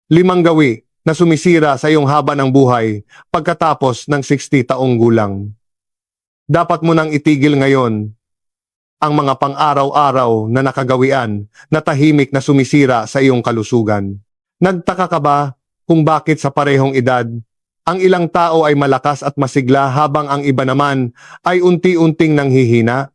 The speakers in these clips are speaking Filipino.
Limang gawi na sumisira sa iyong haba ng buhay pagkatapos ng 60 taong gulang. Dapat mo nang itigil ngayon ang mga pang-araw-araw na nakagawian na tahimik na sumisira sa iyong kalusugan. Nagtaka ka ba kung bakit sa parehong edad, ang ilang tao ay malakas at masigla habang ang iba naman ay unti-unting nanghihina?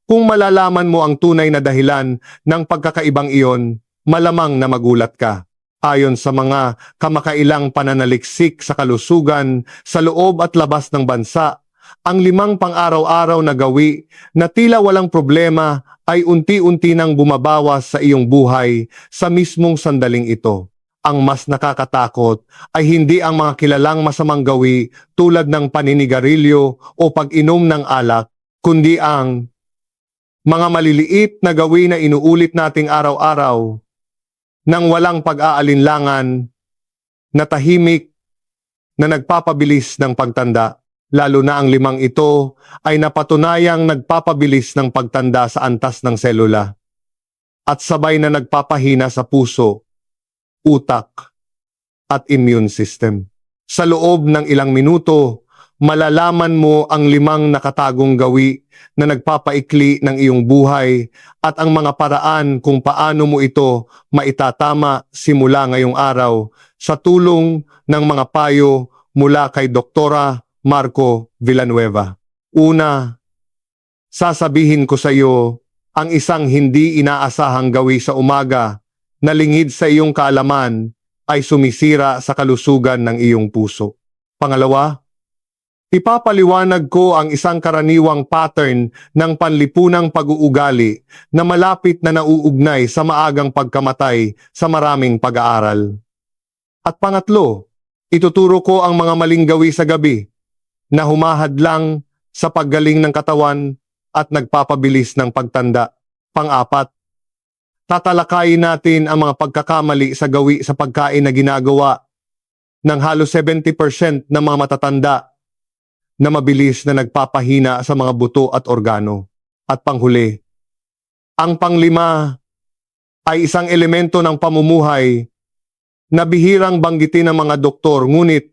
Kung malalaman mo ang tunay na dahilan ng pagkakaibang iyon, malamang na magulat ka. Ayon sa mga kamakailang pananaliksik sa kalusugan sa loob at labas ng bansa, ang limang pang-araw-araw na gawi na tila walang problema ay unti-unti nang bumabawas sa iyong buhay sa mismong sandaling ito. Ang mas nakakatakot ay hindi ang mga kilalang masamang gawi tulad ng paninigarilyo o pag-inom ng alak, kundi ang mga maliliit na gawi na inuulit nating araw-araw nang walang pag-aalinlangan, na tahimik, na nagpapabilis ng pagtanda. Lalo na ang limang ito ay napatunayang nagpapabilis ng pagtanda sa antas ng selula at sabay na nagpapahina sa puso, utak, at immune system. Sa loob ng ilang minuto, malalaman mo ang limang nakatagong gawi na nagpapaikli ng iyong buhay at ang mga paraan kung paano mo ito maitatama simula ngayong araw sa tulong ng mga payo mula kay Doktora Marco Villanueva. Una, sasabihin ko sa iyo ang isang hindi inaasahang gawi sa umaga na lingid sa iyong kaalaman ay sumisira sa kalusugan ng iyong puso. Pangalawa, ipapaliwanag ko ang isang karaniwang pattern ng panlipunang pag-uugali na malapit na nauugnay sa maagang pagkamatay sa maraming pag-aaral. At pangatlo, ituturo ko ang mga maling gawi sa gabi na humahadlang sa paggaling ng katawan at nagpapabilis ng pagtanda. Pang-apat, tatalakayin natin ang mga pagkakamali sa gawi sa pagkain na ginagawa ng halos 70% ng mga matatanda na mabilis na nagpapahina sa mga buto at organo. At panghuli, ang panglima ay isang elemento ng pamumuhay na bihirang banggitin ng mga doktor ngunit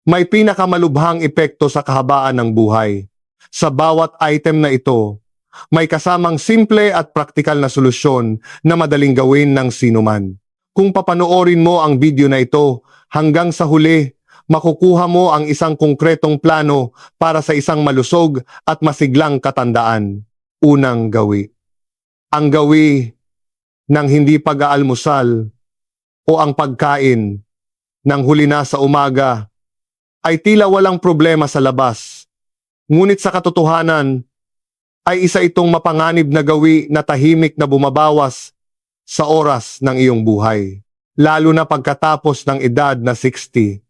may pinakamalubhang epekto sa kahabaan ng buhay. Sa bawat item na ito, may kasamang simple at praktikal na solusyon na madaling gawin ng sinuman. Kung papanoorin mo ang video na ito hanggang sa huli, makukuha mo ang isang konkretong plano para sa isang malusog at masiglang katandaan. Unang gawi. Ang gawi ng hindi pag-aalmusal o ang pagkain ng huli na sa umaga ay tila walang problema sa labas. Ngunit sa katotohanan ay isa itong mapanganib na gawi na tahimik na bumabawas sa oras ng iyong buhay. Lalo na pagkatapos ng edad na 60.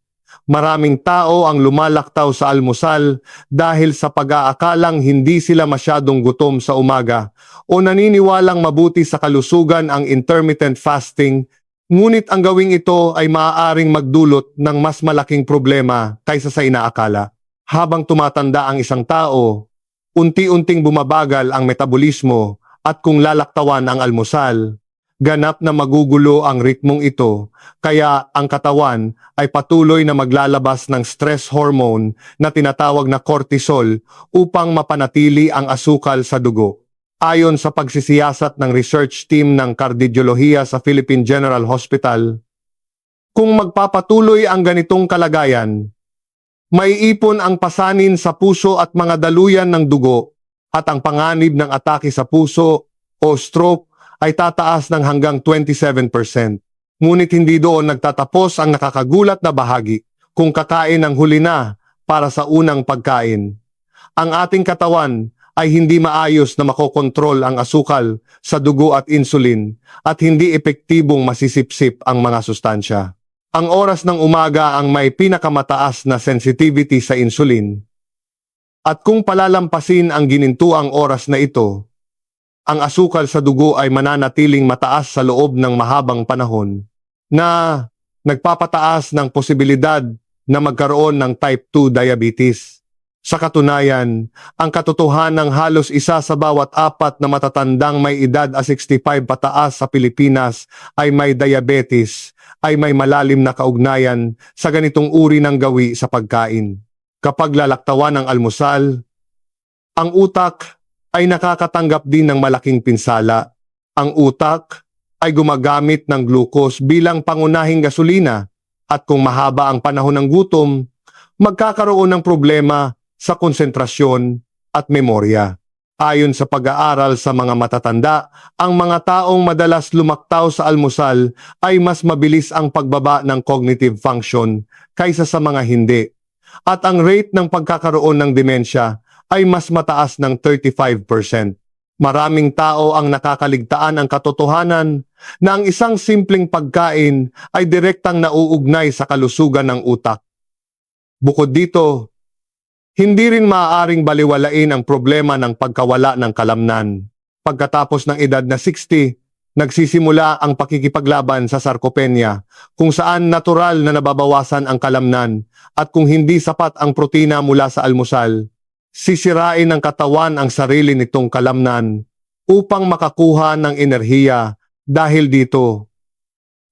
Maraming tao ang lumalaktaw sa almusal dahil sa pag-aakalang hindi sila masyadong gutom sa umaga o naniniwalang mabuti sa kalusugan ang intermittent fasting. Ngunit ang gawing ito ay maaaring magdulot ng mas malaking problema kaysa sa inaakala. Habang tumatanda ang isang tao, unti-unting bumabagal ang metabolismo at kung lalaktawan ang almusal, ganap na magugulo ang ritmong ito, kaya ang katawan ay patuloy na maglalabas ng stress hormone na tinatawag na cortisol upang mapanatili ang asukal sa dugo. Ayon sa pagsisiyasat ng research team ng kardiolohiya sa Philippine General Hospital, kung magpapatuloy ang ganitong kalagayan, may ipon ang pasanin sa puso at mga daluyan ng dugo at ang panganib ng atake sa puso o stroke ay tataas ng hanggang 27%. Ngunit hindi doon nagtatapos ang nakakagulat na bahagi. Kung kakain ng huli na para sa unang pagkain, ang ating katawan ay hindi maayos na makokontrol ang asukal sa dugo at insulin at hindi epektibong masisipsip ang mga sustansya. Ang oras ng umaga ang may pinakamataas na sensitivity sa insulin. At kung palalampasin ang ginintuang oras na ito, ang asukal sa dugo ay mananatiling mataas sa loob ng mahabang panahon na nagpapataas ng posibilidad na magkaroon ng type 2 diabetes. Sa katunayan, ang katotohanan ng halos isa sa bawat apat na matatandang may edad a 65 pataas sa Pilipinas ay may diabetes, ay may malalim na kaugnayan sa ganitong uri ng gawi sa pagkain. Kapag lalaktawan ng almusal, ang utak ay nakakatanggap din ng malaking pinsala. Ang utak ay gumagamit ng glucose bilang pangunahing gasolina at kung mahaba ang panahon ng gutom, magkakaroon ng problema sa konsentrasyon at memorya. Ayon sa pag-aaral sa mga matatanda, ang mga taong madalas lumaktaw sa almusal ay mas mabilis ang pagbaba ng cognitive function kaysa sa mga hindi. At ang rate ng pagkakaroon ng demensya ay mas mataas ng 35%. Maraming tao ang nakakaligtaan ang katotohanan na ang isang simpleng pagkain ay direktang nauugnay sa kalusugan ng utak. Bukod dito, hindi rin maaaring baliwalain ang problema ng pagkawala ng kalamnan. Pagkatapos ng edad na 60, nagsisimula ang pakikipaglaban sa sarcopenia, kung saan natural na nababawasan ang kalamnan at kung hindi sapat ang protina mula sa almusal, sisirain ng katawan ang sarili nitong kalamnan upang makakuha ng enerhiya. Dahil dito,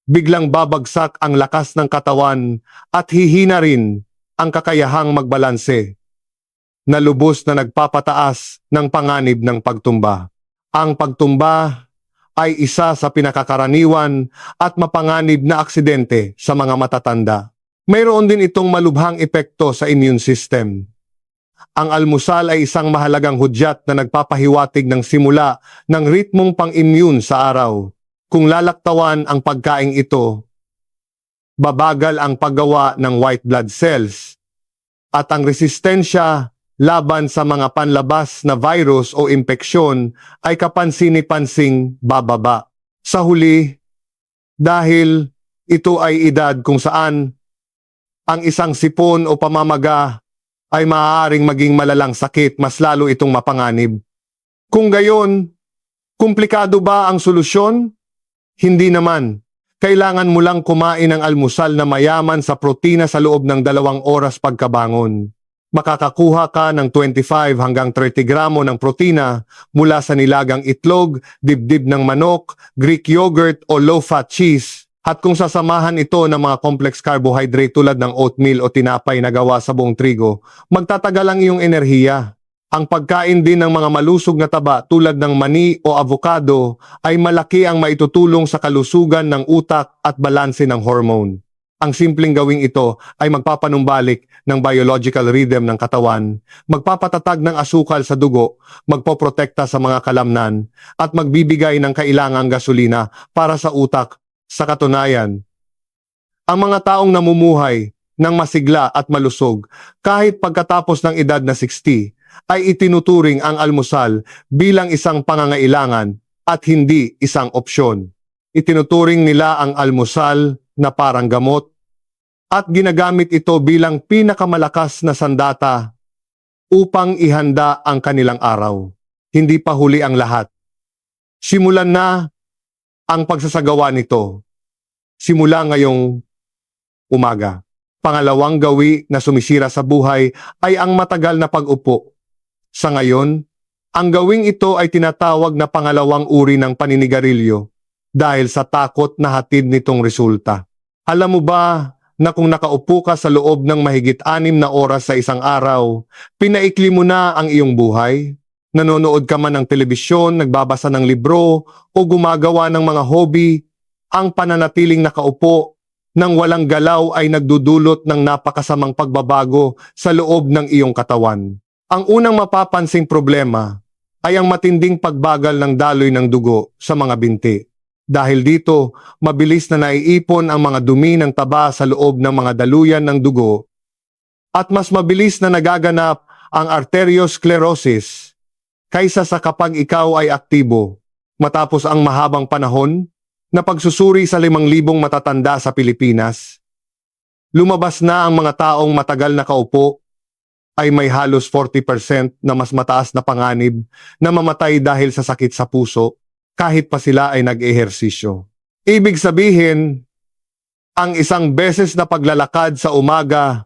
biglang babagsak ang lakas ng katawan at hihina rin ang kakayahang magbalanse, na lubos na nagpapataas ng panganib ng pagtumba. Ang pagtumba ay isa sa pinakakaraniwan at mapanganib na aksidente sa mga matatanda. Mayroon din itong malubhang epekto sa immune system. Ang almusal ay isang mahalagang hudyat na nagpapahiwatig ng simula ng ritmong pang-immune sa araw. Kung lalaktawan ang pagkaing ito, babagal ang paggawa ng white blood cells at ang resistensya laban sa mga panlabas na virus o impeksyon ay kapansin-pansing bababa. Sa huli, dahil ito ay edad kung saan ang isang sipon o pamamaga ay maaaring maging malalang sakit, mas lalo itong mapanganib. Kung gayon, komplikado ba ang solusyon? Hindi naman. Kailangan mo lang kumain ng almusal na mayaman sa protina sa loob ng 2 oras pagkabangon. Makakakuha ka ng 25 hanggang 30 gramo ng protina mula sa nilagang itlog, dibdib ng manok, Greek yogurt o low-fat cheese. At kung sasamahan ito ng mga complex carbohydrate tulad ng oatmeal o tinapay na gawa sa buong trigo, magtatagal ang iyong enerhiya. Ang pagkain din ng mga malusog na taba tulad ng mani o avocado ay malaki ang maitutulong sa kalusugan ng utak at balanse ng hormone. Ang simpleng gawing ito ay magpapanumbalik ng biological rhythm ng katawan, magpapatatag ng asukal sa dugo, magpoprotekta sa mga kalamnan, at magbibigay ng kailangang gasolina para sa utak. Sa katunayan, ang mga taong namumuhay ng masigla at malusog kahit pagkatapos ng edad na 60 ay itinuturing ang almusal bilang isang pangangailangan at hindi isang opsyon. Itinuturing nila ang almusal na parang gamot at ginagamit ito bilang pinakamalakas na sandata upang ihanda ang kanilang araw. Hindi pa huli ang lahat. Simulan na ang pagsasagawa nito simula ngayong umaga. Pangalawang gawi na sumisira sa buhay ay ang matagal na pag-upo. Sa ngayon, ang gawing ito ay tinatawag na pangalawang uri ng paninigarilyo dahil sa takot na hatid nitong resulta. Alam mo ba na kung nakaupo ka sa loob ng mahigit 6 na oras sa isang araw, pinaikli mo na ang iyong buhay? Nanonood ka man ng telebisyon, nagbabasa ng libro, o gumagawa ng mga hobby, ang pananatiling nakaupo nang walang galaw ay nagdudulot ng napakasamang pagbabago sa loob ng iyong katawan. Ang unang mapapansing problema ay ang matinding pagbagal ng daloy ng dugo sa mga binti. Dahil dito, mabilis na naiipon ang mga dumi ng taba sa loob ng mga daluyan ng dugo at mas mabilis na nagaganap ang arteriosclerosis kaysa sa kapag ikaw ay aktibo. Matapos ang mahabang panahon na pagsusuri sa 5,000 matatanda sa Pilipinas, lumabas na ang mga taong matagal nakaupo ay may halos 40% na mas mataas na panganib na mamatay dahil sa sakit sa puso kahit pa sila ay nag-ehersisyo. Ibig sabihin, ang isang beses na paglalakad sa umaga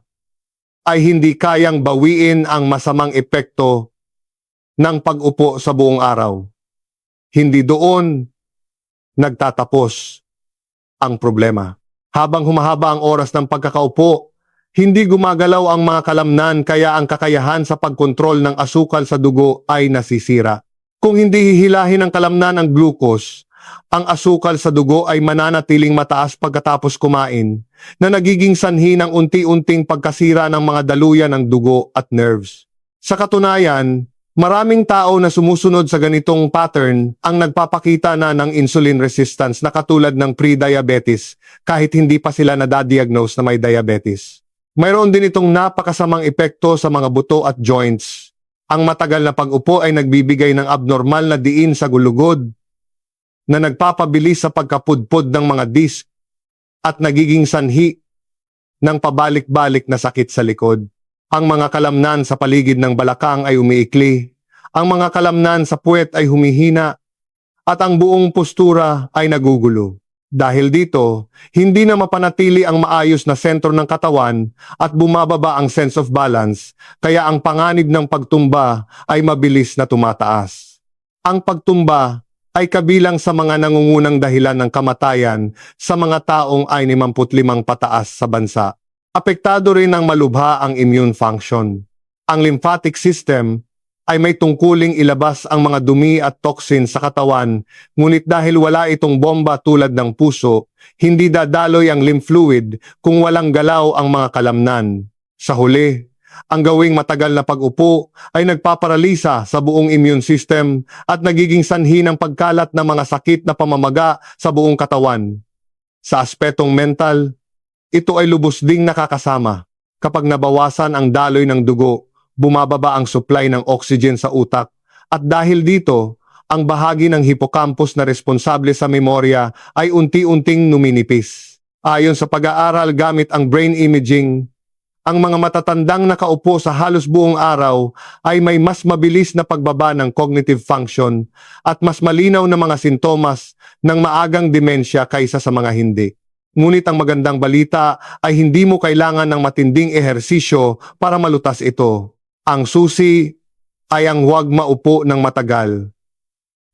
ay hindi kayang bawiin ang masamang epekto ng pag-upo sa buong araw. Hindi doon nagtatapos ang problema. Habang humahaba ang oras ng pagkakaupo, hindi gumagalaw ang mga kalamnan kaya ang kakayahan sa pagkontrol ng asukal sa dugo ay nasisira. Kung hindi hihilahin ng kalamnan ang glucose, ang asukal sa dugo ay mananatiling mataas pagkatapos kumain, na nagiging sanhi ng unti-unting pagkasira ng mga daluyan ng dugo at nerves. Sa katunayan, maraming tao na sumusunod sa ganitong pattern ang nagpapakita na ng insulin resistance na katulad ng pre-diabetes kahit hindi pa sila nadadiagnose na may diabetes. Mayroon din itong napakasamang epekto sa mga buto at joints. Ang matagal na pag-upo ay nagbibigay ng abnormal na diin sa gulugod na nagpapabilis sa pagkapudpod ng mga disc at nagiging sanhi ng pabalik-balik na sakit sa likod. Ang mga kalamnan sa paligid ng balakang ay umiikli, ang mga kalamnan sa puwet ay humihina, at ang buong postura ay nagugulo. Dahil dito, hindi na mapanatili ang maayos na sentro ng katawan at bumababa ang sense of balance, kaya ang panganib ng pagtumba ay mabilis na tumataas. Ang pagtumba ay kabilang sa mga nangungunang dahilan ng kamatayan sa mga taong ay 55 pataas sa bansa. Apektado rin ng malubha ang immune function. Ang lymphatic system ay may tungkuling ilabas ang mga dumi at toxin sa katawan, ngunit dahil wala itong bomba tulad ng puso, hindi dadaloy ang lymph fluid kung walang galaw ang mga kalamnan. Sa huli, ang gawing matagal na pag-upo ay nagpaparalisa sa buong immune system at nagiging sanhi ng pagkalat ng mga sakit na pamamaga sa buong katawan. Sa aspetong mental, ito ay lubos ding nakakasama. Kapag nabawasan ang daloy ng dugo, bumababa ang supply ng oxygen sa utak, at dahil dito, ang bahagi ng hippocampus na responsable sa memorya ay unti-unting numinipis. Ayon sa pag-aaral gamit ang brain imaging, ang mga matatandang nakaupo sa halos buong araw ay may mas mabilis na pagbaba ng cognitive function at mas malinaw na mga sintomas ng maagang demensya kaysa sa mga hindi. Ngunit ang magandang balita ay hindi mo kailangan ng matinding ehersisyo para malutas ito. Ang susi ay ang huwag maupo ng matagal.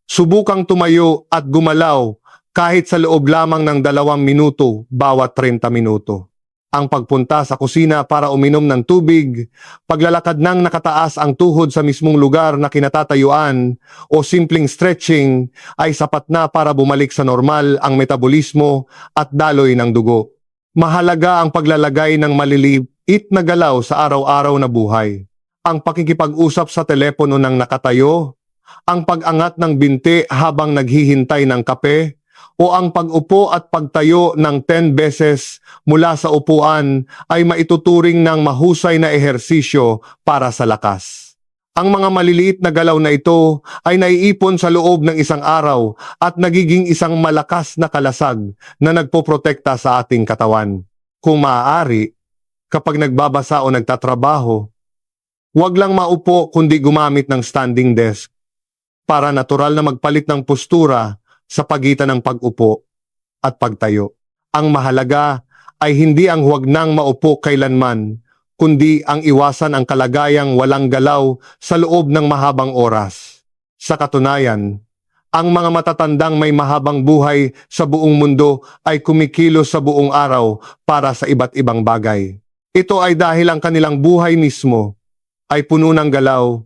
Subukang tumayo at gumalaw kahit sa loob lamang ng 2 minuto bawat 30 minuto. Ang pagpunta sa kusina para uminom ng tubig, paglalakad ng nakataas ang tuhod sa mismong lugar na kinatatayuan, o simpleng stretching ay sapat na para bumalik sa normal ang metabolismo at daloy ng dugo. Mahalaga ang paglalagay ng maliliit na galaw sa araw-araw na buhay. Ang pakikipag-usap sa telepono ng nakatayo, ang pag-angat ng binti habang naghihintay ng kape, o ang pag-upo at pagtayo ng 10 beses mula sa upuan ay maituturing ng mahusay na ehersisyo para sa lakas. Ang mga maliliit na galaw na ito ay naiipon sa loob ng isang araw at nagiging isang malakas na kalasag na nagpoprotekta sa ating katawan. Kung maaari, kapag nagbabasa o nagtatrabaho, huwag lang maupo kundi gumamit ng standing desk para natural na magpalit ng postura sa pagitan ng pag-upo at pagtayo. Ang mahalaga ay hindi ang huwag nang maupo kailanman, kundi ang iwasan ang kalagayang walang galaw sa loob ng mahabang oras. Sa katunayan, ang mga matatandang may mahabang buhay sa buong mundo ay kumikilos sa buong araw para sa iba't ibang bagay. Ito ay dahil ang kanilang buhay mismo ay puno ng galaw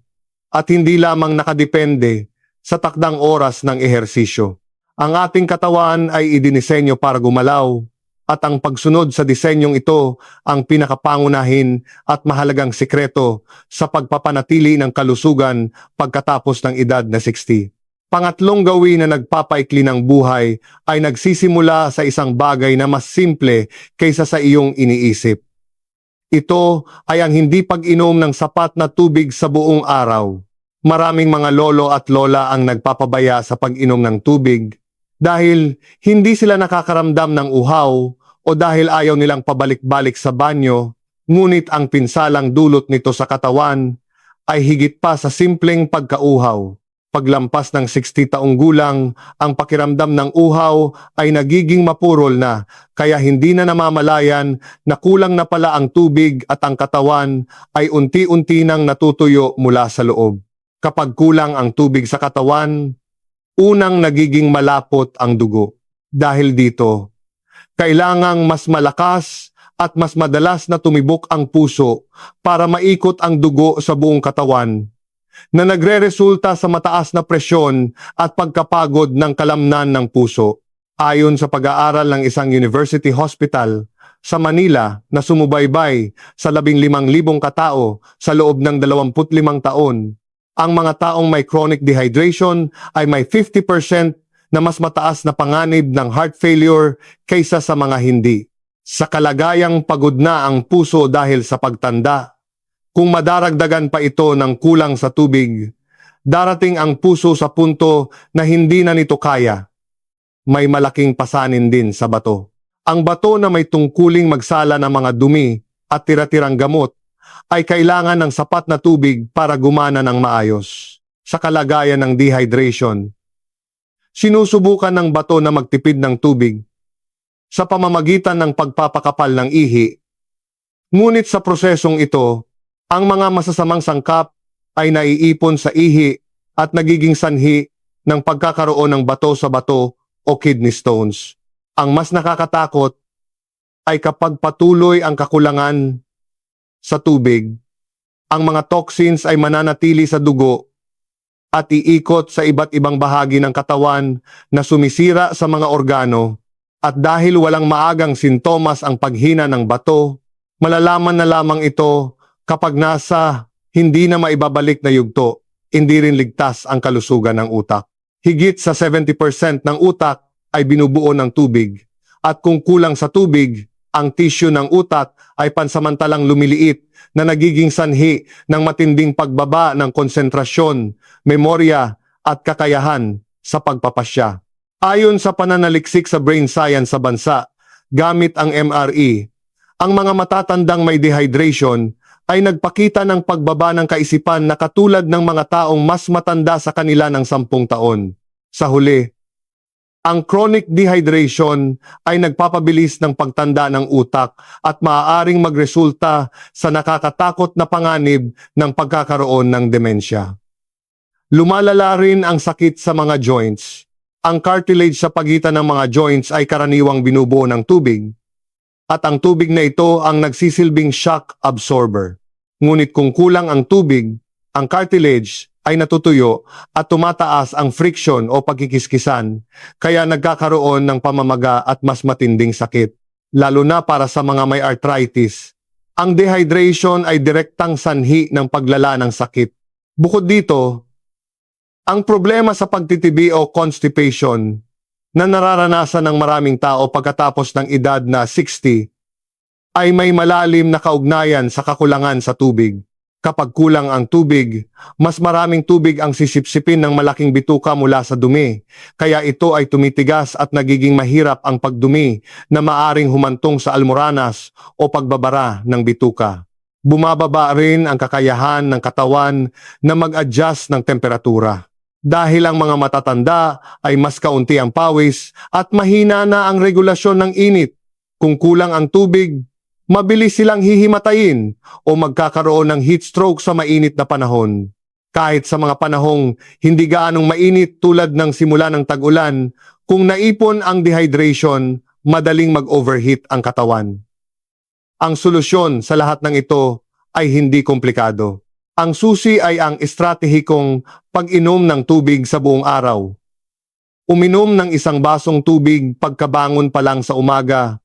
at hindi lamang nakadepende sa takdang oras ng ehersisyo. Ang ating katawan ay idinisenyo para gumalaw, at ang pagsunod sa disenyong ito ang pinakapangunahin at mahalagang sikreto sa pagpapanatili ng kalusugan pagkatapos ng edad na 60. Pangatlong gawin na nagpapaikli ng buhay ay nagsisimula sa isang bagay na mas simple kaysa sa iyong iniisip. Ito ay ang hindi pag-inom ng sapat na tubig sa buong araw. Maraming mga lolo at lola ang nagpapabaya sa pag-inom ng tubig dahil hindi sila nakakaramdam ng uhaw o dahil ayaw nilang pabalik-balik sa banyo, ngunit ang pinsalang dulot nito sa katawan ay higit pa sa simpleng pagkauhaw. Paglampas ng 60 taong gulang, ang pakiramdam ng uhaw ay nagiging mapurol na, kaya hindi na namamalayan na kulang na pala ang tubig at ang katawan ay unti-unti nang natutuyo mula sa loob. Kapag kulang ang tubig sa katawan, unang nagiging malapot ang dugo. Dahil dito, kailangang mas malakas at mas madalas na tumibok ang puso para maikot ang dugo sa buong katawan, na nagreresulta sa mataas na presyon at pagkapagod ng kalamnan ng puso. Ayon sa pag-aaral ng isang university hospital sa Manila na sumubaybay sa 15,000 katao sa loob ng 25 taon, ang mga taong may chronic dehydration ay may 50% na mas mataas na panganib ng heart failure kaysa sa mga hindi. Sa kalagayang pagod na ang puso dahil sa pagtanda, kung madaragdagan pa ito ng kulang sa tubig, darating ang puso sa punto na hindi na nito kaya. May malaking pasanin din sa bato. Ang bato na may tungkuling magsala ng mga dumi at tira-tirang gamot ay kailangan ng sapat na tubig para gumana ng maayos. Sa kalagayan ng dehydration, sinusubukan ng bato na magtipid ng tubig sa pamamagitan ng pagpapakapal ng ihi. Ngunit sa prosesong ito, ang mga masasamang sangkap ay naiipon sa ihi at nagiging sanhi ng pagkakaroon ng bato sa bato o kidney stones. Ang mas nakakatakot ay kapag patuloy ang kakulangan sa tubig, ang mga toxins ay mananatili sa dugo at iikot sa iba't ibang bahagi ng katawan na sumisira sa mga organo, at dahil walang maagang sintomas ang paghina ng bato, malalaman na lamang ito kapag nasa hindi na maibabalik na yugto. Hindi rin ligtas ang kalusugan ng utak. Higit sa 70% ng utak ay binubuo ng tubig, at kung kulang sa tubig, ang tissue ng utak ay pansamantalang lumiliit na nagiging sanhi ng matinding pagbaba ng konsentrasyon, memorya at kakayahan sa pagpapasya. Ayon sa pananaliksik sa brain science sa bansa, gamit ang MRE, ang mga matatandang may dehydration ay nagpakita ng pagbaba ng kaisipan na katulad ng mga taong mas matanda sa kanila ng 10 taon. Sa huli, ang chronic dehydration ay nagpapabilis ng pagtanda ng utak at maaaring magresulta sa nakakatakot na panganib ng pagkakaroon ng demensya. Lumalala rin ang sakit sa mga joints. Ang cartilage sa pagitan ng mga joints ay karaniwang binubuo ng tubig, at ang tubig na ito ang nagsisilbing shock absorber. Ngunit kung kulang ang tubig, ang cartilage ay natutuyo at tumataas ang friction o pagkikiskisan, kaya nagkakaroon ng pamamaga at mas matinding sakit. Lalo na para sa mga may arthritis, ang dehydration ay direktang sanhi ng paglala ng sakit. Bukod dito, ang problema sa pagtitibi o constipation na nararanasan ng maraming tao pagkatapos ng edad na 60 ay may malalim na kaugnayan sa kakulangan sa tubig. Kapag kulang ang tubig, mas maraming tubig ang sisipsipin ng malaking bituka mula sa dumi, kaya ito ay tumitigas at nagiging mahirap ang pagdumi na maaring humantong sa almoranas o pagbabara ng bituka. Bumababa rin ang kakayahan ng katawan na mag-adjust ng temperatura. Dahil ang mga matatanda ay mas kaunti ang pawis at mahina na ang regulasyon ng init. Kung kulang ang tubig, mabilis silang hihimatayin o magkakaroon ng heat stroke sa mainit na panahon. Kahit sa mga panahong hindi gaanong mainit tulad ng simula ng tag-ulan, kung naipon ang dehydration, madaling mag-overheat ang katawan. Ang solusyon sa lahat ng ito ay hindi komplikado. Ang susi ay ang estratehikong pag-inom ng tubig sa buong araw. Uminom ng 1 basong tubig pagkabangon pa lang sa umaga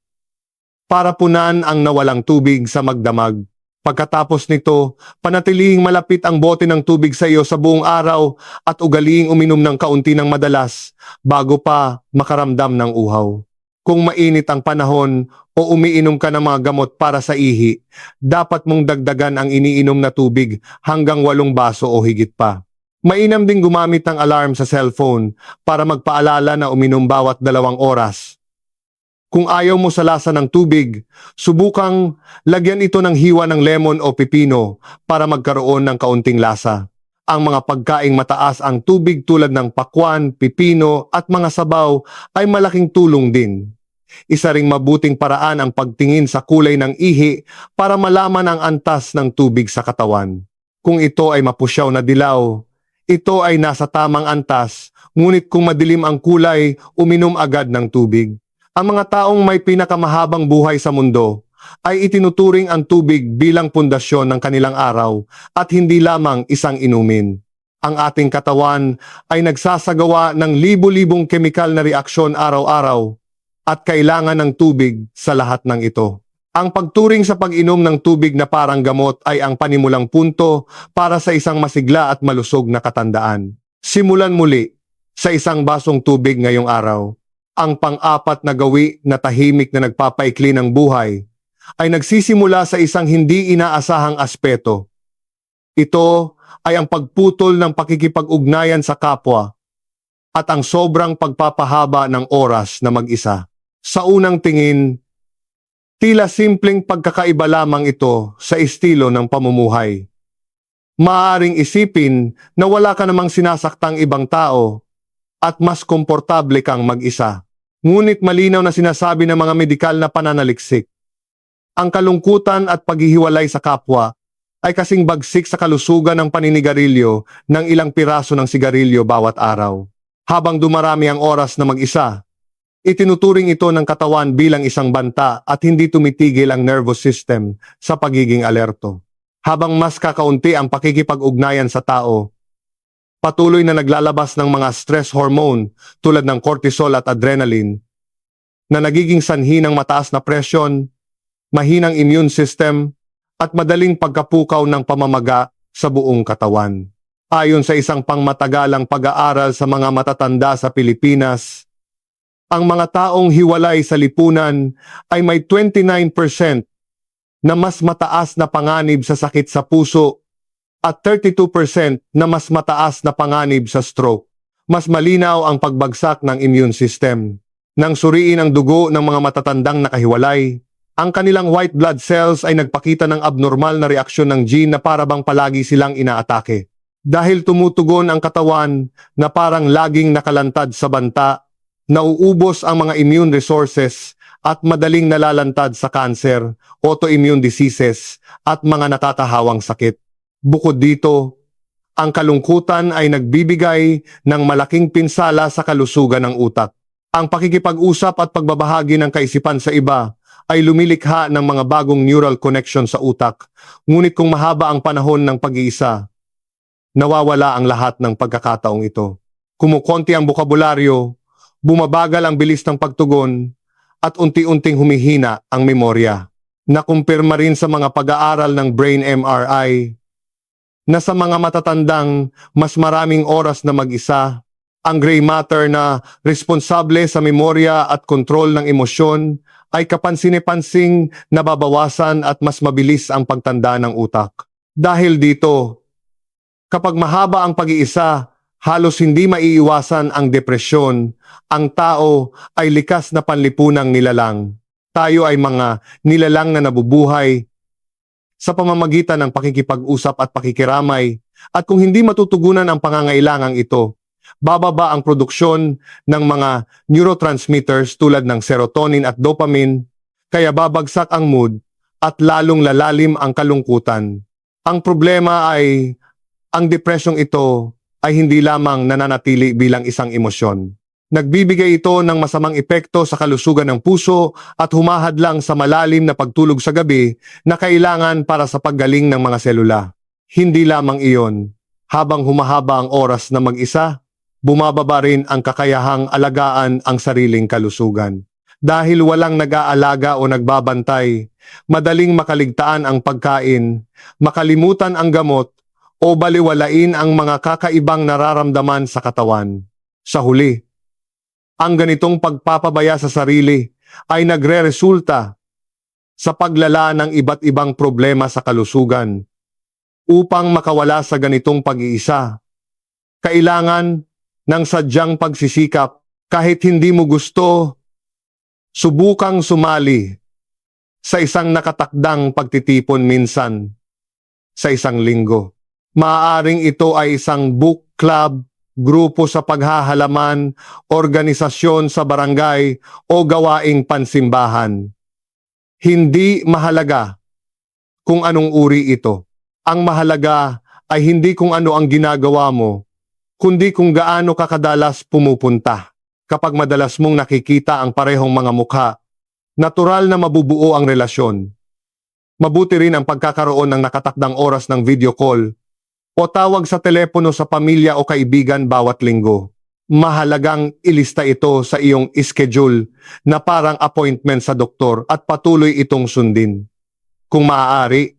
para punan ang nawalang tubig sa magdamag. Pagkatapos nito, panatilihing malapit ang bote ng tubig sa iyo sa buong araw at ugaliing uminom ng kaunti ng madalas bago pa makaramdam ng uhaw. Kung mainit ang panahon o umiinom ka ng mga gamot para sa ihi, dapat mong dagdagan ang iniinom na tubig hanggang 8 baso o higit pa. Mainam ding gumamit ng alarm sa cellphone para magpaalala na uminom bawat 2 oras. Kung ayaw mo sa lasa ng tubig, subukang lagyan ito ng hiwa ng lemon o pipino para magkaroon ng kaunting lasa. Ang mga pagkaing mataas ang tubig tulad ng pakwan, pipino at mga sabaw ay malaking tulong din. Isa ring mabuting paraan ang pagtingin sa kulay ng ihi para malaman ang antas ng tubig sa katawan. Kung ito ay mapusyaw na dilaw, ito ay nasa tamang antas, ngunit kung madilim ang kulay, uminom agad ng tubig. Ang mga taong may pinakamahabang buhay sa mundo ay itinuturing ang tubig bilang pundasyon ng kanilang araw at hindi lamang isang inumin. Ang ating katawan ay nagsasagawa ng libu-libong kemikal na reaksyon araw-araw at kailangan ng tubig sa lahat ng ito. Ang pagturing sa pag-inom ng tubig na parang gamot ay ang panimulang punto para sa isang masigla at malusog na katandaan. Simulan muli sa isang basong tubig ngayong araw. Ang pang-apat na gawi na tahimik na nagpapaikli ng buhay ay nagsisimula sa isang hindi inaasahang aspeto. Ito ay ang pagputol ng pakikipag-ugnayan sa kapwa at ang sobrang pagpapahaba ng oras na mag-isa. Sa unang tingin, tila simpleng pagkakaiba lamang ito sa estilo ng pamumuhay. Maaaring isipin na wala ka namang sinasaktang ibang tao at mas komportable kang mag-isa. Ngunit malinaw na sinasabi ng mga medikal na pananaliksik. Ang kalungkutan at paghihiwalay sa kapwa ay kasing bagsik sa kalusugan ng paninigarilyo ng ilang piraso ng sigarilyo bawat araw. Habang dumarami ang oras na mag-isa, itinuturing ito ng katawan bilang isang banta at hindi tumitigil ang nervous system sa pagiging alerto. Habang mas kakaunti ang pakikipag-ugnayan sa tao, patuloy na naglalabas ng mga stress hormone tulad ng cortisol at adrenaline na nagiging sanhi ng mataas na presyon, mahinang immune system at madaling pagkapukaw ng pamamaga sa buong katawan. Ayon sa isang pangmatagalang pag-aaral sa mga matatanda sa Pilipinas, ang mga taong hiwalay sa lipunan ay may 29% na mas mataas na panganib sa sakit sa puso at 32% na mas mataas na panganib sa stroke. Mas malinaw ang pagbagsak ng immune system. Nang suriin ang dugo ng mga matatandang nakahiwalay, ang kanilang white blood cells ay nagpakita ng abnormal na reaksyon ng gene na parabang palagi silang inaatake. Dahil tumutugon ang katawan na parang laging nakalantad sa banta, nauubos ang mga immune resources at madaling nalalantad sa cancer, autoimmune diseases at mga natatahawang sakit. Bukod dito, ang kalungkutan ay nagbibigay ng malaking pinsala sa kalusugan ng utak. Ang pakikipag-usap at pagbabahagi ng kaisipan sa iba ay lumilikha ng mga bagong neural connection sa utak. Ngunit kung mahaba ang panahon ng pag-iisa, nawawala ang lahat ng pagkakataong ito. Kumukonti ang bokabularyo, bumabagal ang bilis ng pagtugon, at unti-unting humihina ang memorya. Nakumpirma rin sa mga pag-aaral ng brain MRI na sa mga matatandang mas maraming oras na mag-isa, ang gray matter na responsable sa memorya at kontrol ng emosyon ay kapansin-pansing nababawasan at mas mabilis ang pagtanda ng utak. Dahil dito, kapag mahaba ang pag-iisa, halos hindi maiiwasan ang depresyon. Ang tao ay likas na panlipunang nilalang. Tayo ay mga nilalang na nabubuhay sa pamamagitan ng pakikipag-usap at pakikiramay. At kung hindi matutugunan ang pangangailangang ito, bababa ang produksyon ng mga neurotransmitters tulad ng serotonin at dopamine, kaya babagsak ang mood at lalong lalalim ang kalungkutan. Ang problema ay ang depresyong ito ay hindi lamang nananatili bilang isang emosyon. Nagbibigay ito ng masamang epekto sa kalusugan ng puso at humahadlang sa malalim na pagtulog sa gabi na kailangan para sa paggaling ng mga selula. Hindi lamang iyon, habang humahaba ang oras na mag-isa, bumababa rin ang kakayahang alagaan ang sariling kalusugan. Dahil walang nag-aalaga o nagbabantay, madaling makaligtaan ang pagkain, makalimutan ang gamot, o baliwalain ang mga kakaibang nararamdaman sa katawan. Sa huli, ang ganitong pagpapabaya sa sarili ay nagre-resulta sa paglala ng iba't ibang problema sa kalusugan. Upang makawala sa ganitong pag-iisa, kailangan ng sadyang pagsisikap. Kahit hindi mo gusto, subukang sumali sa isang nakatakdang pagtitipon minsan sa isang linggo. Maaaring ito ay isang book club, grupo sa paghahalaman, organisasyon sa barangay o gawaing pansimbahan. Hindi mahalaga kung anong uri ito. Ang mahalaga ay hindi kung ano ang ginagawa mo, kundi kung gaano ka kadalas pumupunta. Kapag madalas mong nakikita ang parehong mga mukha, natural na mabubuo ang relasyon. Mabuti rin ang pagkakaroon ng nakatakdang oras ng video call o tawag sa telepono sa pamilya o kaibigan bawat linggo. Mahalagang ilista ito sa iyong schedule na parang appointment sa doktor at patuloy itong sundin. Kung maaari,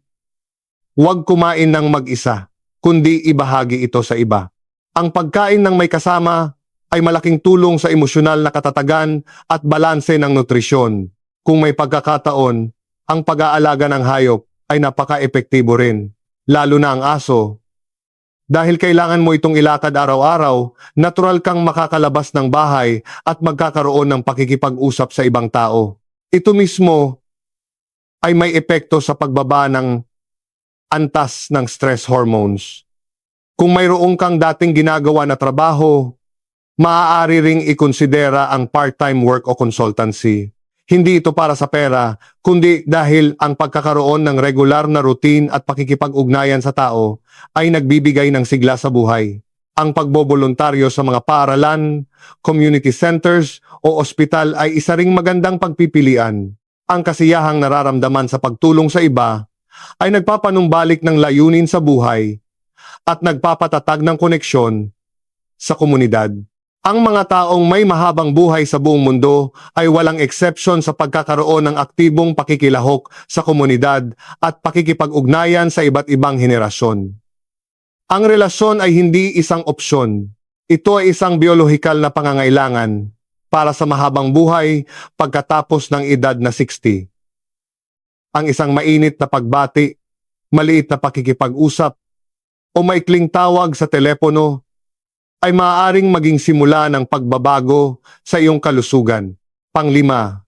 huwag kumain ng mag-isa, kundi ibahagi ito sa iba. Ang pagkain ng may kasama ay malaking tulong sa emosyonal na katatagan at balanse ng nutrisyon. Kung may pagkakataon, ang pag-aalaga ng hayop ay napaka-epektibo rin, lalo na ang aso. Dahil kailangan mo itong ilakad araw-araw, natural kang makakalabas ng bahay at magkakaroon ng pakikipag-usap sa ibang tao. Ito mismo ay may epekto sa pagbaba ng antas ng stress hormones. Kung mayroong kang dating ginagawa na trabaho, maaari ring ikonsidera ang part-time work o consultancy. Hindi ito para sa pera, kundi dahil ang pagkakaroon ng regular na routine at pakikipag-ugnayan sa tao ay nagbibigay ng sigla sa buhay. Ang pagboboluntaryo sa mga paaralan, community centers o ospital ay isa ring magandang pagpipilian. Ang kasiyahang nararamdaman sa pagtulong sa iba ay nagpapanumbalik ng layunin sa buhay at nagpapatatag ng koneksyon sa komunidad. Ang mga taong may mahabang buhay sa buong mundo ay walang exception sa pagkakaroon ng aktibong pakikilahok sa komunidad at pakikipag-ugnayan sa iba't ibang henerasyon. Ang relasyon ay hindi isang opsyon. Ito ay isang biolohikal na pangangailangan para sa mahabang buhay pagkatapos ng edad na 60. Ang isang mainit na pagbati, maliit na pakikipag-usap, o maikling tawag sa telepono ay maaaring maging simula ng pagbabago sa iyong kalusugan. Panglima,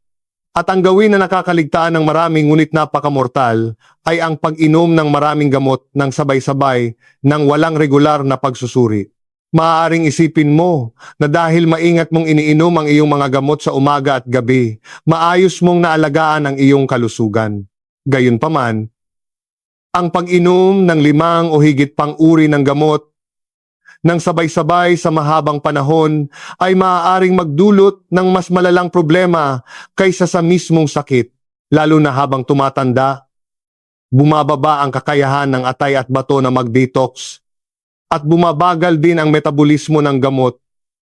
at ang gawin na nakakaligtaan ng maraming ngunit napakamortal ay ang pag-inom ng maraming gamot ng sabay-sabay ng walang regular na pagsusuri. Maaaring isipin mo na dahil maingat mong iniinom ang iyong mga gamot sa umaga at gabi, maayos mong naalagaan ang iyong kalusugan. Gayunpaman, ang pag-inom ng 5 o higit pang uri ng gamot ng sabay-sabay sa mahabang panahon ay maaaring magdulot ng mas malalang problema kaysa sa mismong sakit, lalo na habang tumatanda. Bumababa ang kakayahan ng atay at bato na mag-detox at bumabagal din ang metabolismo ng gamot,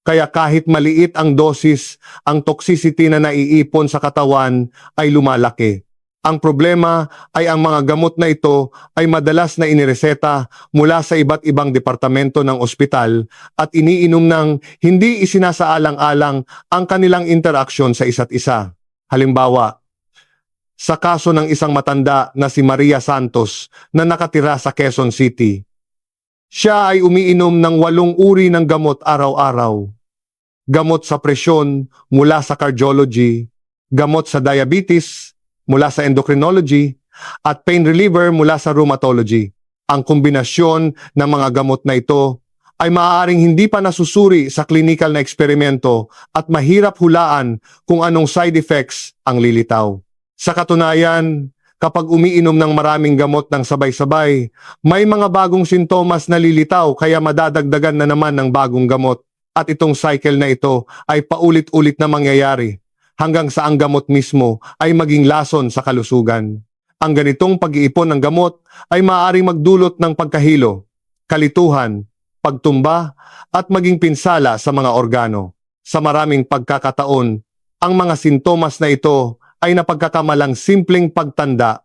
kaya kahit maliit ang dosis, ang toxicity na naiipon sa katawan ay lumalaki. Ang problema ay ang mga gamot na ito ay madalas na inireseta mula sa iba't ibang departamento ng ospital at iniinom ng hindi isinasaalang-alang ang kanilang interaksyon sa isa't isa. Halimbawa, sa kaso ng isang matanda na si Maria Santos na nakatira sa Quezon City, siya ay umiinom ng 8 uri ng gamot araw-araw. Gamot sa presyon mula sa cardiology, gamot sa diabetes mula sa endocrinology, at pain reliever mula sa rheumatology. Ang kombinasyon ng mga gamot na ito ay maaaring hindi pa nasusuri sa clinical na eksperimento at mahirap hulaan kung anong side effects ang lilitaw. Sa katunayan, kapag umiinom ng maraming gamot ng sabay-sabay, may mga bagong sintomas na lilitaw kaya madadagdagan na naman ng bagong gamot. At itong cycle na ito ay paulit-ulit na mangyayari hanggang sa ang gamot mismo ay maging lason sa kalusugan. Ang ganitong pag-iipon ng gamot ay maaaring magdulot ng pagkahilo, kalituhan, pagtumba, at maging pinsala sa mga organo. Sa maraming pagkakataon, ang mga sintomas na ito ay napagkakamalang simpleng pagtanda.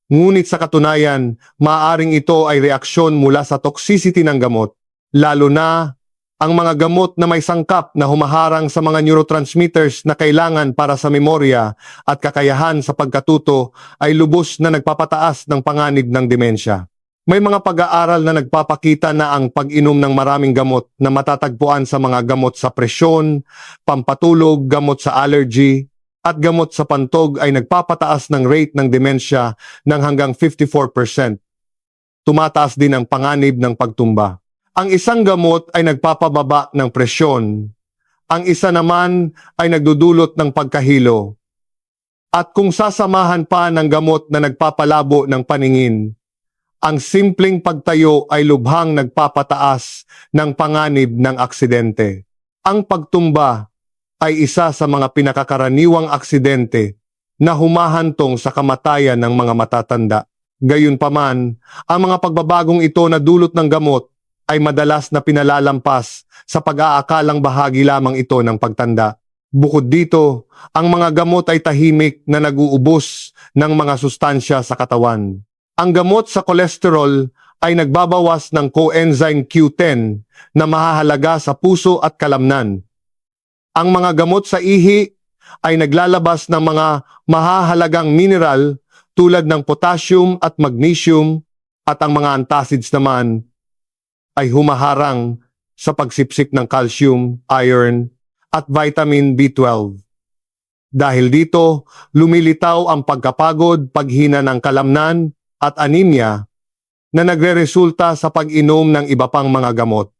Ngunit sa katunayan, maaaring ito ay reaksyon mula sa toxicity ng gamot, lalo na ang mga gamot na may sangkap na humaharang sa mga neurotransmitters na kailangan para sa memorya at kakayahan sa pagkatuto ay lubos na nagpapataas ng panganib ng demensya. May mga pag-aaral na nagpapakita na ang pag-inom ng maraming gamot na matatagpuan sa mga gamot sa presyon, pampatulog, gamot sa allergy, at gamot sa pantog ay nagpapataas ng rate ng demensya ng hanggang 54%. tumataas din ang panganib ng pagtumba. Ang isang gamot ay nagpapababa ng presyon. Ang isa naman ay nagdudulot ng pagkahilo. At kung sasamahan pa ng gamot na nagpapalabo ng paningin, ang simpleng pagtayo ay lubhang nagpapataas ng panganib ng aksidente. Ang pagtumba ay isa sa mga pinakakaraniwang aksidente na humahantong sa kamatayan ng mga matatanda. Gayunpaman, ang mga pagbabagong ito na dulot ng gamot ay madalas na pinalalampas sa pag-aakalang bahagi lamang ito ng pagtanda. Bukod dito, ang mga gamot ay tahimik na nag-uubos ng mga sustansya sa katawan. Ang gamot sa kolesterol ay nagbabawas ng coenzyme Q10 na mahahalaga sa puso at kalamnan. Ang mga gamot sa ihi ay naglalabas ng mga mahahalagang mineral tulad ng potassium at magnesium, at ang mga antacids naman ay humaharang sa pagsipsip ng calcium, iron at vitamin B12. Dahil dito, lumilitaw ang pagkapagod, paghina ng kalamnan at anemia na nagreresulta sa pag-inom ng iba pang mga gamot.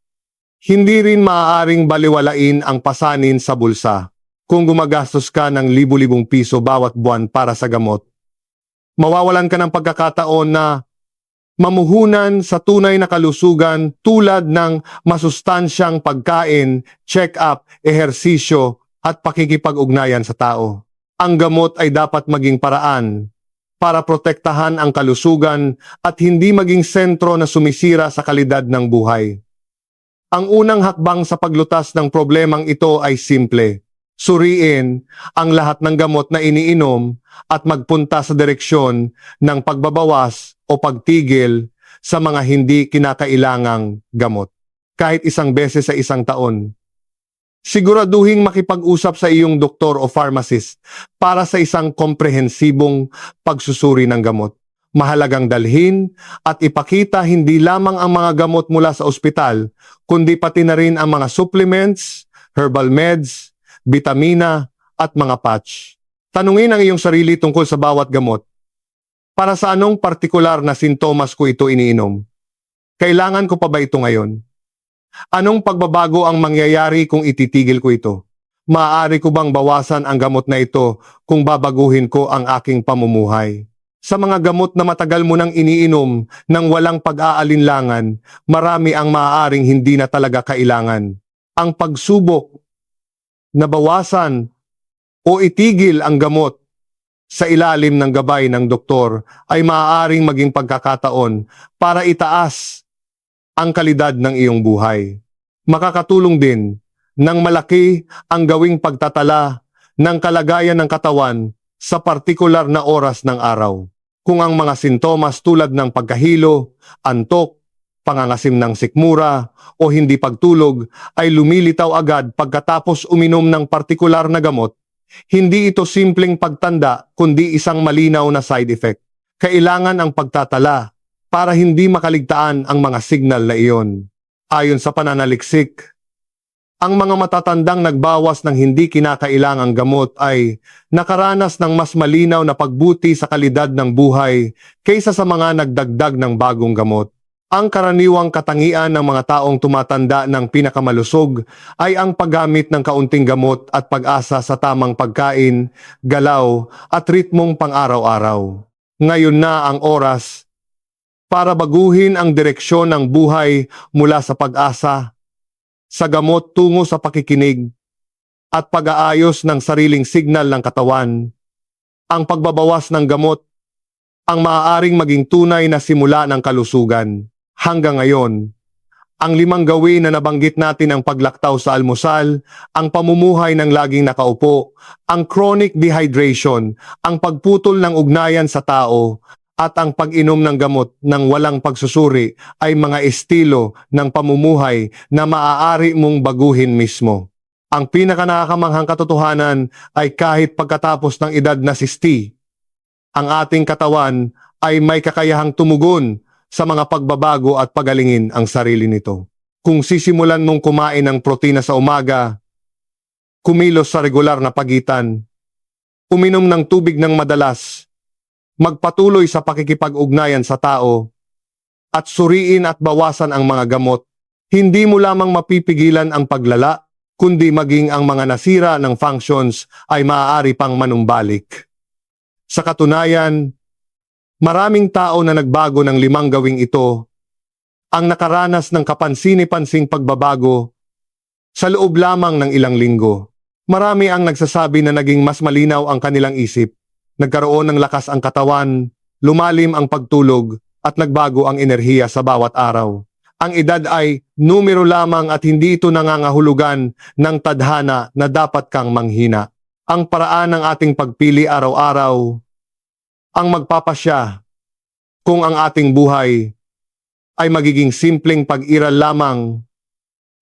Hindi rin maaaring baliwalain ang pasanin sa bulsa. Kung gumagastos ka ng libu-libong piso bawat buwan para sa gamot, mawawalan ka ng pagkakataon na mamuhunan sa tunay na kalusugan tulad ng masustansyang pagkain, check-up, ehersisyo at pakikipag-ugnayan sa tao. Ang gamot ay dapat maging paraan para protektahan ang kalusugan at hindi maging sentro na sumisira sa kalidad ng buhay. Ang unang hakbang sa paglutas ng problemang ito ay simple. Suriin ang lahat ng gamot na iniinom at magpunta sa direksyon ng pagbabawas o pagtigil sa mga hindi kinakailangang gamot. Kahit isang beses sa isang taon. Siguraduhing makipag-usap sa iyong doktor o pharmacist para sa isang komprehensibong pagsusuri ng gamot. Mahalagang dalhin at ipakita hindi lamang ang mga gamot mula sa ospital, kundi pati na rin ang mga supplements, herbal meds, bitamina at mga patch. Tanungin ang iyong sarili tungkol sa bawat gamot. Para sa anong partikular na sintomas ko ito iniinom? Kailangan ko pa ba ito ngayon? Anong pagbabago ang mangyayari kung ititigil ko ito? Maaari ko bang bawasan ang gamot na ito kung babaguhin ko ang aking pamumuhay? Sa mga gamot na matagal mo nang iniinom nang walang pag-aalinlangan, marami ang maaaring hindi na talaga kailangan. Ang pagsubok na bawasan o itigil ang gamot sa ilalim ng gabay ng doktor ay maaaring maging pagkakataon para itaas ang kalidad ng iyong buhay. Makakatulong din ng malaki ang gawing pagtatala ng kalagayan ng katawan sa partikular na oras ng araw. Kung ang mga sintomas tulad ng pagkahilo, antok, pangangasim ng sikmura o hindi pagtulog ay lumilitaw agad pagkatapos uminom ng partikular na gamot, hindi ito simpleng pagtanda kundi isang malinaw na side effect. Kailangan ang pagtatala para hindi makaligtaan ang mga signal na iyon. Ayon sa pananaliksik, ang mga matatandang nagbawas ng hindi kinakailangang gamot ay nakaranas ng mas malinaw na pagbuti sa kalidad ng buhay kaysa sa mga nagdagdag ng bagong gamot. Ang karaniwang katangian ng mga taong tumatanda ng pinakamalusog ay ang paggamit ng kaunting gamot at pag-asa sa tamang pagkain, galaw at ritmong pang-araw-araw. Ngayon na ang oras para baguhin ang direksyon ng buhay mula sa pag-asa sa gamot tungo sa pakikinig at pag-aayos ng sariling signal ng katawan. Ang pagbabawas ng gamot ang maaaring maging tunay na simula ng kalusugan. Hanggang ngayon, ang 5 gawin na nabanggit natin ang paglaktaw sa almusal, ang pamumuhay ng laging nakaupo, ang chronic dehydration, ang pagputol ng ugnayan sa tao, at ang pag-inom ng gamot ng walang pagsusuri ay mga estilo ng pamumuhay na maaari mong baguhin mismo. Ang pinakanakakamanghang katotohanan ay kahit pagkatapos ng edad na 60, ang ating katawan ay may kakayahang tumugon sa mga pagbabago at pagalingin ang sarili nito. Kung sisimulan mong kumain ng protina sa umaga, kumilos sa regular na pagitan, uminom ng tubig ng madalas, magpatuloy sa pakikipag-ugnayan sa tao, at suriin at bawasan ang mga gamot, hindi mo lamang mapipigilan ang paglala, kundi maging ang mga nasira ng functions ay maaari pang manumbalik. Sa katunayan, maraming tao na nagbago ng 5 gawing ito ang nakaranas ng kapansin-pansing pagbabago sa loob lamang ng ilang linggo. Marami ang nagsasabi na naging mas malinaw ang kanilang isip, nagkaroon ng lakas ang katawan, lumalim ang pagtulog, at nagbago ang enerhiya sa bawat araw. Ang edad ay numero lamang at hindi ito nangangahulugan ng tadhana na dapat kang manghina. Ang paraan ng ating pagpili araw-araw ang magpapasya kung ang ating buhay ay magiging simpleng pag-iral lamang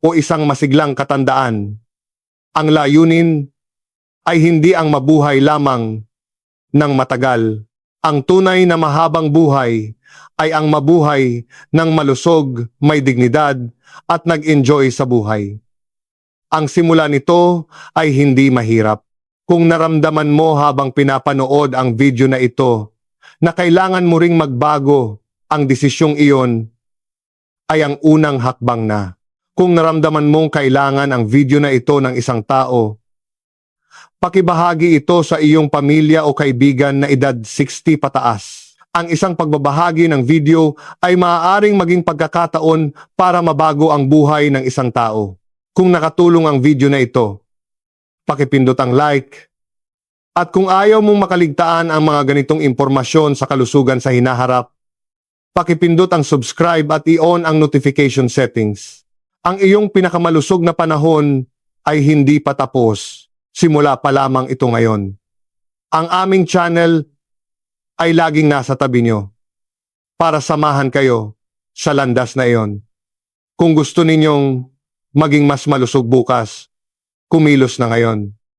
o isang masiglang katandaan. Ang layunin ay hindi ang mabuhay lamang ng matagal. Ang tunay na mahabang buhay ay ang mabuhay ng malusog, may dignidad at nag-enjoy sa buhay. Ang simula nito ay hindi mahirap. Kung naramdaman mo habang pinapanood ang video na ito na kailangan mo ring magbago, ang desisyong iyon ay ang unang hakbang na. Kung naramdaman mong kailangan ang video na ito ng isang tao, pakibahagi ito sa iyong pamilya o kaibigan na edad 60 pataas. Ang isang pagbabahagi ng video ay maaaring maging pagkakataon para mabago ang buhay ng isang tao. Kung nakatulong ang video na ito, pakipindot ang like. At kung ayaw mong makaligtaan ang mga ganitong impormasyon sa kalusugan sa hinaharap, pakipindot ang subscribe at i-on ang notification settings. Ang iyong pinakamalusog na panahon ay hindi pa tapos. Simula pa lamang ito ngayon. Ang aming channel ay laging nasa tabi nyo para samahan kayo sa landas na iyon. Kung gusto ninyong maging mas malusog bukas, kumilos na ngayon.